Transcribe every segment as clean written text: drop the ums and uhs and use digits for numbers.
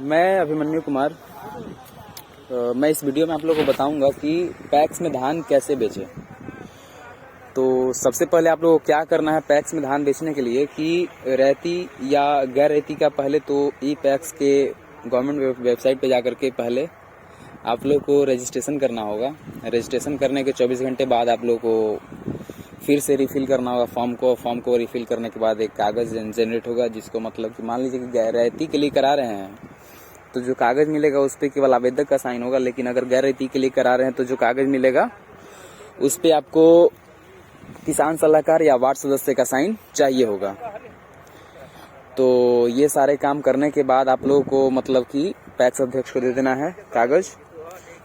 मैं अभिमन्यु कुमार। मैं इस वीडियो में आप लोगों को बताऊंगा कि पैक्स में धान कैसे बेचें। तो सबसे पहले आप लोगों को क्या करना है पैक्स में धान बेचने के लिए कि रैती या गैर रैती का पहले तो ई पैक्स के गवर्नमेंट वेबसाइट पे जाकर के पहले आप लोग को रजिस्ट्रेशन करना होगा। रजिस्ट्रेशन करने के 24 घंटे बाद आप लोग को फिर से रिफिल करना होगा फॉर्म को रिफिल करने के बाद एक कागज़ जनरेट होगा, जिसको मतलब कि मान लीजिए कि गैर रैती के लिए करा रहे हैं तो जो कागज़ मिलेगा उस पर केवल आवेदक का साइन होगा। लेकिन अगर गैर रैती के लिए करा रहे हैं तो जो कागज़ मिलेगा उस पर आपको किसान सलाहकार या वार्ड सदस्य का साइन चाहिए होगा। तो ये सारे काम करने के बाद आप लोगों को मतलब कि पैक्स अध्यक्ष को दे देना है कागज़।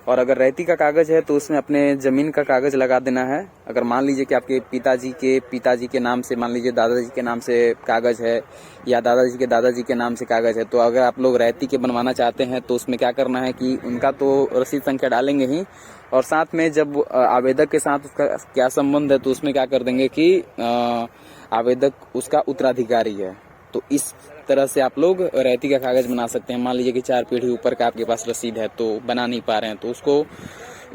और अगर रैती का कागज़ है तो उसमें अपने ज़मीन का कागज़ लगा देना है। अगर मान लीजिए कि आपके पिताजी के नाम से, मान लीजिए दादाजी के नाम से कागज़ है या दादाजी के नाम से कागज़ है, तो अगर आप लोग रैती के बनवाना चाहते हैं तो उसमें क्या करना है कि उनका तो रसीद संख्या डालेंगे ही, और साथ में जब आवेदक के साथ उसका क्या संबंध है तो उसमें क्या कर देंगे कि आवेदक उसका उत्तराधिकारी है। तो इस तरह से आप लोग रैती का कागज बना सकते हैं। मान लीजिए कि 4 पीढ़ी ऊपर का आपके पास रसीद है तो बना नहीं पा रहे हैं, तो उसको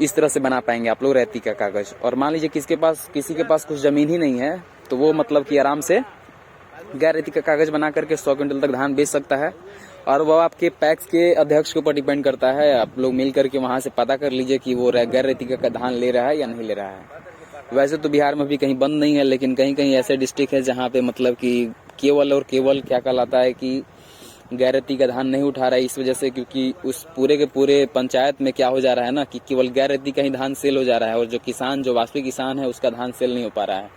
इस तरह से बना पाएंगे आप लोग रैती का कागज। और मान लीजिए किसी के पास कुछ जमीन ही नहीं है तो वो मतलब कि आराम से गैर रैती का कागज बना करके 100 क्विंटल तक धान बेच सकता है। और वो आपके पैक्स के अध्यक्ष के ऊपर डिपेंड करता है। आप लोग मिल करके वहां से पता कर लीजिए कि वो गैर रैती का धान ले रहा है या नहीं ले रहा है। वैसे तो बिहार में भी कहीं बंद नहीं है, लेकिन कहीं कहीं ऐसे डिस्ट्रिक्ट है जहाँ पे मतलब कि केवल क्या कहलाता है कि गैर रैती का धान नहीं उठा रहा है। इस वजह से क्योंकि उस पूरे के पूरे पंचायत में क्या हो जा रहा है ना कि केवल गैर रैती का ही धान सेल हो जा रहा है और जो वास्तविक किसान है उसका धान सेल नहीं हो पा रहा है।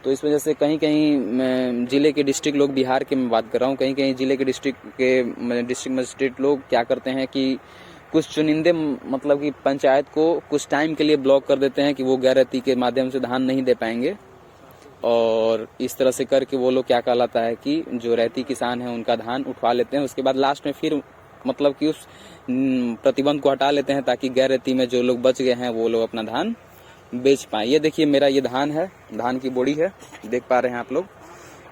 तो इस वजह से कहीं कहीं जिले के डिस्ट्रिक्ट लोग, बिहार के मैं बात कर रहा हूँ, कहीं कहीं जिले के डिस्ट्रिक्ट मजिस्ट्रेट लोग क्या करते हैं कि कुछ चुनिंदे मतलब कि पंचायत को कुछ टाइम के लिए ब्लॉक कर देते हैं कि वो गैर रैती के माध्यम से धान नहीं दे पाएंगे। और इस तरह से करके वो लोग क्या कहलाता है कि जो रैती किसान है उनका धान उठवा लेते हैं। उसके बाद लास्ट में फिर मतलब कि उस प्रतिबंध को हटा लेते हैं ताकि गैर रैती में जो लोग बच गए हैं वो लोग अपना धान बेच पाए। ये देखिए मेरा ये धान है, धान की बोड़ी है, देख पा रहे हैं आप लोग।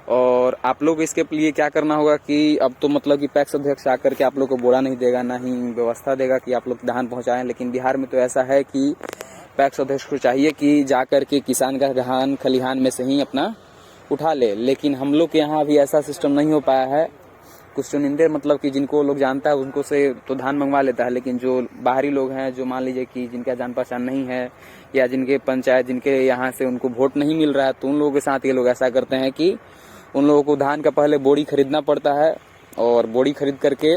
और आप लोग इसके लिए क्या करना होगा कि अब तो मतलब कि पैक्स अध्यक्ष आकर के आप लोग को बोरा नहीं देगा, ना ही व्यवस्था देगा कि आप लोग धान पहुंचाएं। लेकिन बिहार में तो ऐसा है कि पैक्स अध्यक्ष को चाहिए कि जाकर के किसान का धान खलिहान में से ही अपना उठा ले। लेकिन हम लोग के यहाँ अभी ऐसा सिस्टम नहीं हो पाया है। कुछ चुनिंदे मतलब कि जिनको लोग जानता है उनको से तो धान मंगवा लेता है, लेकिन जो बाहरी लोग हैं, जो मान लीजिए कि जिनका जान पहचान नहीं है या जिनके यहाँ से उनको वोट नहीं मिल रहा है, तो उन लोगों के साथ ये लोग ऐसा करते हैं कि उन लोगों को धान का पहले बोरी खरीदना पड़ता है। और बोरी खरीद करके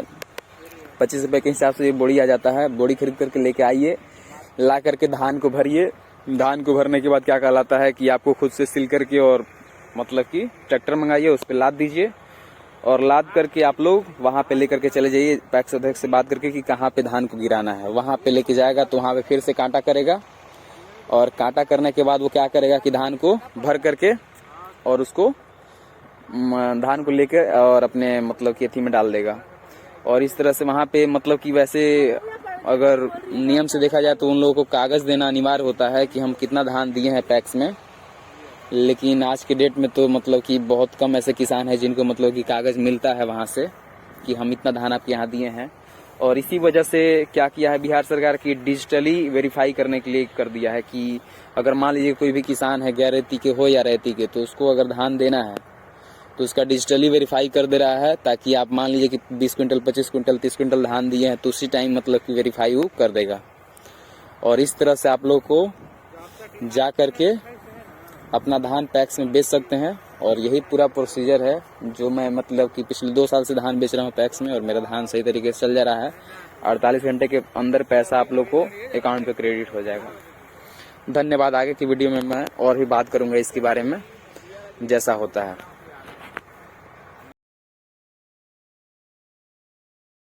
25 रुपए के हिसाब से ये बोरी आ जाता है। बोरी खरीद करके लेके आइए, ला करके धान को भरिए। धान को भरने के बाद क्या कहलाता है कि आपको खुद से सिल करके और मतलब कि ट्रैक्टर मंगाइए, उस पर लाद दीजिए और लाद करके आप लोग वहां पे लेकर के चले जाइए पैक्स अध्यक्ष से बात करके कि कहाँ पे धान को गिराना है। वहां पे लेके जाएगा तो वहां पे फिर से कांटा करेगा और कांटा करने के बाद वो क्या करेगा कि धान को भर करके और उसको धान को लेकर और अपने मतलब कि एथी में डाल देगा। और इस तरह से वहां पे मतलब कि वैसे अगर नियम से देखा जाए तो उन लोगों को कागज देना अनिवार्य होता है कि हम कितना धान दिए हैं पैक्स में। लेकिन आज के डेट में तो मतलब कि बहुत कम ऐसे किसान हैं जिनको मतलब कि कागज मिलता है वहां से कि हम इतना धान आपके यहाँ दिए हैं। और इसी वजह से क्या किया है बिहार सरकार की, डिजिटली वेरीफाई करने के लिए कर दिया है कि अगर मान लीजिए कोई भी किसान है गैर रैती के हो या रैती के, तो उसको अगर धान देना है तो उसका डिजिटली वेरीफाई कर दे रहा है ताकि आप मान लीजिए कि 20 क्विंटल 25 क्विंटल 30 क्विंटल धान दिए हैं तो उसी टाइम मतलब कि वेरीफाई वो कर देगा। और इस तरह से आप लोग को जा करके अपना धान पैक्स में बेच सकते हैं। और यही पूरा प्रोसीजर है जो मैं मतलब कि पिछले 2 साल से धान बेच रहा हूँ पैक्स में, और मेरा धान सही तरीके से चल जा रहा है। 48 घंटे के अंदर पैसा आप लोग को अकाउंट पे क्रेडिट हो जाएगा। धन्यवाद। आगे की वीडियो में मैं और भी बात करूंगा इसके बारे में जैसा होता है।